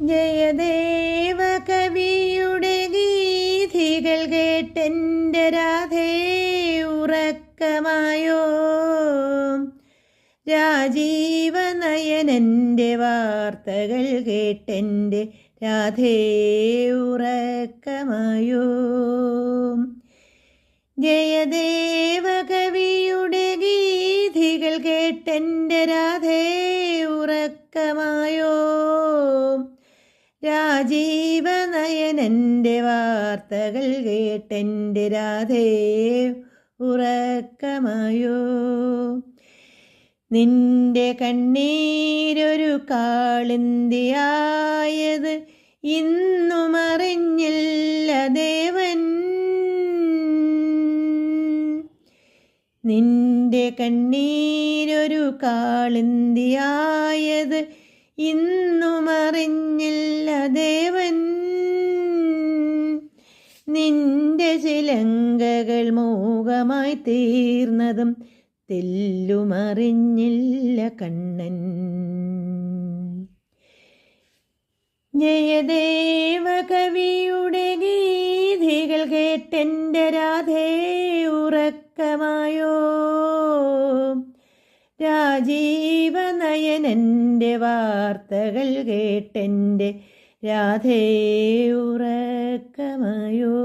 ജയദേവ കവിയുടെ ഗീതികൾ കേട്ടെൻ്റെ രാധേ ഉറക്കമായോ? രാജീവ നയനൻ്റെ വാർത്തകൾ കേട്ടെൻ്റെ രാധേ ഉറക്കമായോ? ജയദേവ കവിയുടെ ഗീതികൾ കേട്ടെൻ്റെ രാധേ ഉറക്കമായോ? രാജീവ നയനൻ്റെ വാർത്തകൾ കേട്ടെൻ്റെ രാധേ ഉറക്കമായോ? നിന്റെ കണ്ണീരൊരു കാളിന്തിയായത് ഇന്നും അറിഞ്ഞില്ല ദേവൻ. നിന്റെ കണ്ണീരൊരു കാളിന്തിയായത് ഇന്നും അറിഞ്ഞില്ല ദേവൻ. നിന്റെ ചിലങ്കകൾ മൂകമായി തീർന്നതും തെല്ലുമറിഞ്ഞില്ല കണ്ണൻ. ജയദേവ കവിയുടെ ഗീതികൾ കേട്ടെൻ്റെ രാധേ ഉറക്കമായോ? രാജീവ നയനൻ്റെ വാർത്തകൾ കേട്ടെൻ്റെ രാധേ ഉറക്കമായോ?